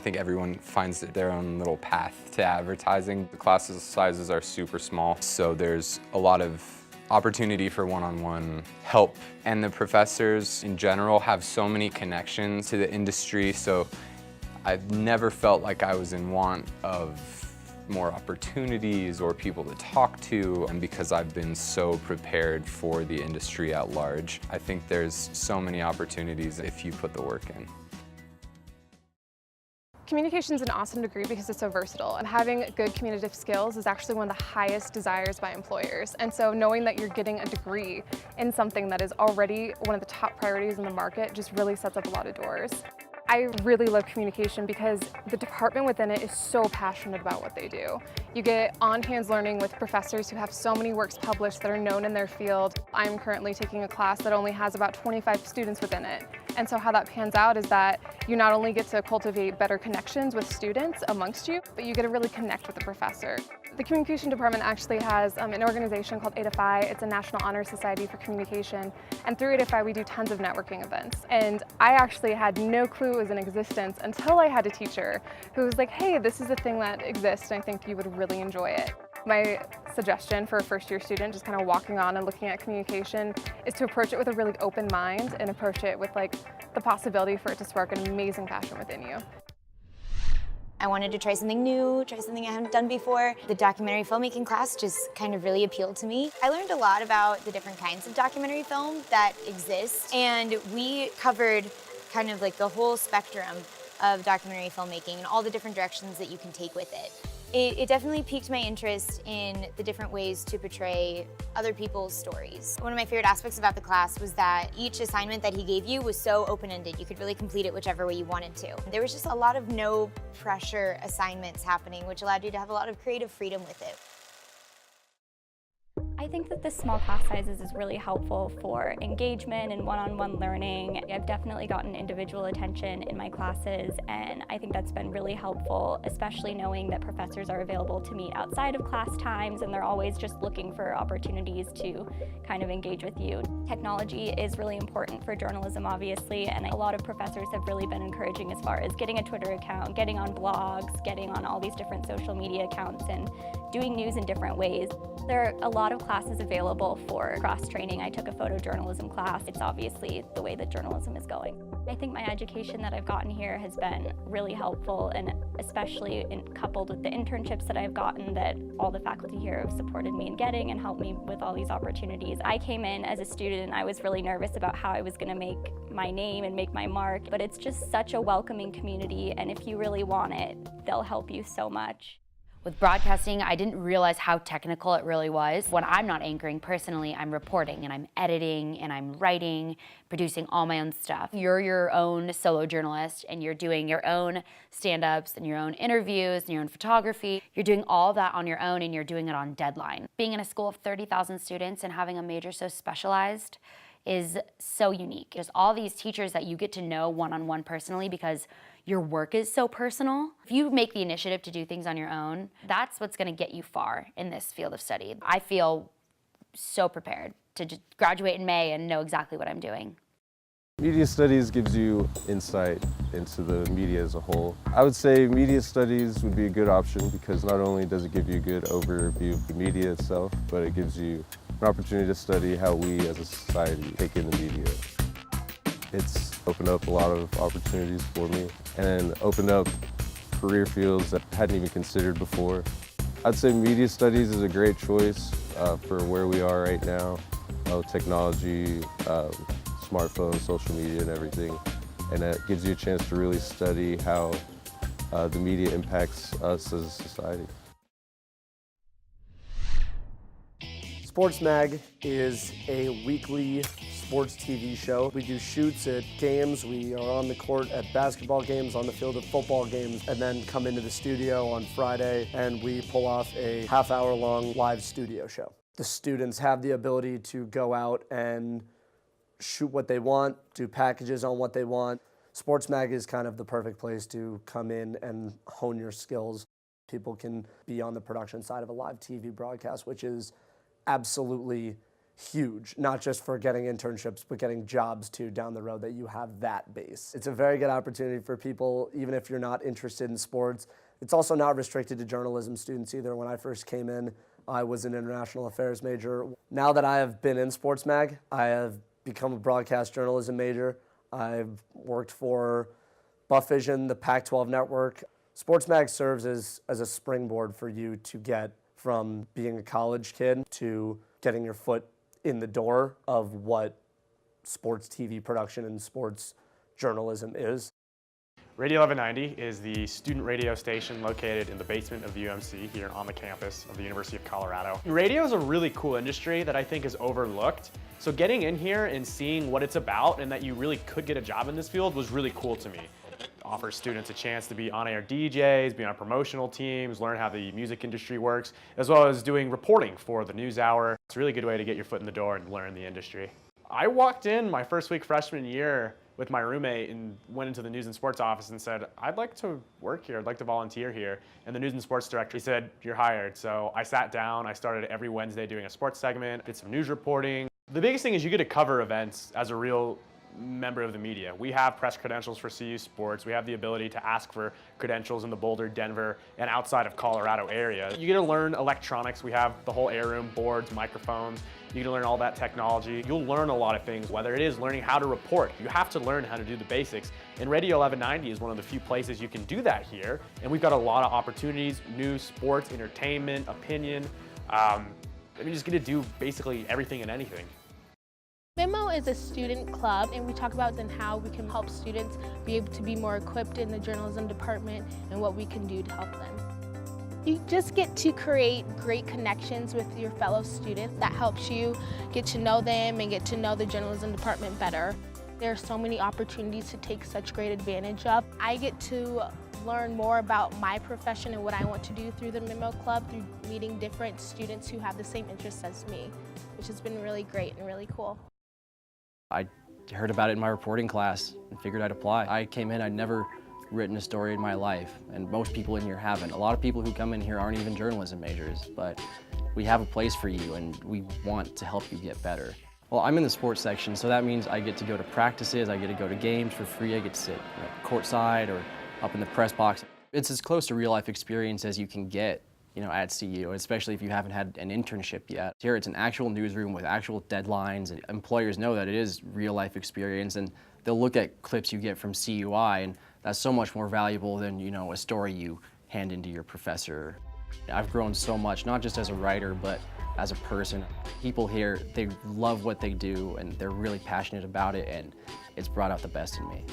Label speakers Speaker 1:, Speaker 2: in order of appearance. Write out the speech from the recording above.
Speaker 1: think everyone finds their own little path to advertising. The class sizes are super small, so there's a lot of opportunity for one-on-one help. And the professors in general have so many connections to the industry, so I've never felt like I was in want of more opportunities or people to talk to, and because I've been so prepared for the industry at large, I think there's so many opportunities if you put the work in.
Speaker 2: Communication is an awesome degree because it's so versatile, and having good communicative skills is actually one of the highest desires by employers. And so knowing that you're getting a degree in something that is already one of the top priorities in the market just really sets up a lot of doors. I really love communication because the department within it is so passionate about what they do. You get on-hands learning with professors who have so many works published that are known in their field. I'm currently taking a class that only has about 25 students within it. And so how that pans out is that you not only get to cultivate better connections with students amongst you, but you get to really connect with the professor. The communication department actually has an organization called ADAFI. It's a National Honor Society for Communication. And through ADAFI, we do tons of networking events. And I actually had no clue it was in existence until I had a teacher who was like, hey, this is a thing that exists, and I think you would really enjoy it. My suggestion for a first-year student just kind of walking on and looking at communication is to approach it with a really open mind and approach it with the possibility for it to spark an amazing passion within you.
Speaker 3: I wanted to try something new, try something I hadn't done before. The documentary filmmaking class just kind of really appealed to me. I learned a lot about the different kinds of documentary film that exist, and we covered kind of the whole spectrum of documentary filmmaking and all the different directions that you can take with it. It definitely piqued my interest in the different ways to portray other people's stories. One of my favorite aspects about the class was that each assignment that he gave you was so open-ended. You could really complete it whichever way you wanted to. There was just a lot of no-pressure assignments happening, which allowed you to have a lot of creative freedom with it.
Speaker 4: I think that the small class sizes is really helpful for engagement and one-on-one learning. I've definitely gotten individual attention in my classes, and I think that's been really helpful, especially knowing that professors are available to meet outside of class times, and they're always just looking for opportunities to kind of engage with you. Technology is really important for journalism, obviously, and a lot of professors have really been encouraging as far as getting a Twitter account, getting on blogs, getting on all these different social media accounts, and doing news in different ways. There are a lot of classes available for cross-training. I took a photojournalism class. It's obviously the way that journalism is going. I think my education that I've gotten here has been really helpful, and especially coupled with the internships that I've gotten that all the faculty here have supported me in getting and helped me with all these opportunities. I came in as a student, I was really nervous about how I was going to make my name and make my mark, but it's just such a welcoming community, and if you really want it, they'll help you so much.
Speaker 5: With broadcasting, I didn't realize how technical it really was. When I'm not anchoring, personally, I'm reporting and I'm editing and I'm writing, producing all my own stuff. You're your own solo journalist and you're doing your own stand-ups and your own interviews and your own photography. You're doing all that on your own and you're doing it on deadline. Being in a school of 30,000 students and having a major so specialized is so unique. There's all these teachers that you get to know one-on-one personally because your work is so personal. If you make the initiative to do things on your own, that's what's gonna get you far in this field of study. I feel so prepared to just graduate in May and know exactly what I'm doing.
Speaker 6: Media studies gives you insight into the media as a whole. I would say media studies would be a good option because not only does it give you a good overview of the media itself, but it gives you an opportunity to study how we as a society take in the media. It's opened up a lot of opportunities for me and opened up career fields that I hadn't even considered before. I'd say media studies is a great choice for where we are right now. Technology, smartphones, social media and everything. And it gives you a chance to really study how the media impacts us as a society.
Speaker 7: Sports Mag is a weekly sports TV show. We do shoots at games, we are on the court at basketball games, on the field at football games, and then come into the studio on Friday and we pull off a half-hour-long live studio show. The students have the ability to go out and shoot what they want, do packages on what they want. Sports Mag is kind of the perfect place to come in and hone your skills. People can be on the production side of a live TV broadcast, which is absolutely huge, not just for getting internships, but getting jobs too down the road, that you have that base. It's a very good opportunity for people, even if you're not interested in sports. It's also not restricted to journalism students either. When I first came in, I was an international affairs major. Now that I have been in Sports Mag, I have become a broadcast journalism major. I've worked for Buff Vision, the Pac-12 network. Sports Mag serves as a springboard for you to get from being a college kid to getting your foot in the door of what sports TV production and sports journalism is.
Speaker 8: Radio 1190 is the student radio station located in the basement of the UMC here on the campus of the University of Colorado. Radio is a really cool industry that I think is overlooked. So getting in here and seeing what it's about and that you really could get a job in this field was really cool to me. It offers students a chance to be on-air DJs, be on promotional teams, learn how the music industry works, as well as doing reporting for the news hour. It's a really good way to get your foot in the door and learn the industry. I walked in my first week freshman year with my roommate and went into the news and sports office and said, I'd like to work here, I'd like to volunteer here. And the news and sports director, he said, you're hired. So I sat down, I started every Wednesday doing a sports segment, did some news reporting. The biggest thing is you get to cover events as a real member of the media. We have press credentials for CU Sports. We have the ability to ask for credentials in the Boulder, Denver, and outside of Colorado area. You get to learn electronics. We have the whole air room, boards, microphones. You get to learn all that technology. You'll learn a lot of things, whether it is learning how to report. You have to learn how to do the basics. And Radio 1190 is one of the few places you can do that here. And we've got a lot of opportunities, news, sports, entertainment, opinion. You just get to do basically everything and anything.
Speaker 9: MIMO is a student club, and we talk about then how we can help students be able to be more equipped in the journalism department and what we can do to help them. You just get to create great connections with your fellow students. That helps you get to know them and get to know the journalism department better. There are so many opportunities to take such great advantage of. I get to learn more about my profession and what I want to do through the MIMO Club, through meeting different students who have the same interests as me, which has been really great and really cool.
Speaker 10: I heard about it in my reporting class and figured I'd apply. I came in, I'd never written a story in my life, and most people in here haven't. A lot of people who come in here aren't even journalism majors, but we have a place for you and we want to help you get better. Well, I'm in the sports section, so that means I get to go to practices, I get to go to games for free, I get to sit courtside or up in the press box. It's as close to real life experience as you can get, at CU, especially if you haven't had an internship yet. Here it's an actual newsroom with actual deadlines, and employers know that it is real life experience, and they'll look at clips you get from CUI, and that's so much more valuable than, a story you hand into your professor. I've grown so much, not just as a writer, but as a person. People here, they love what they do, and they're really passionate about it, and it's brought out the best in me.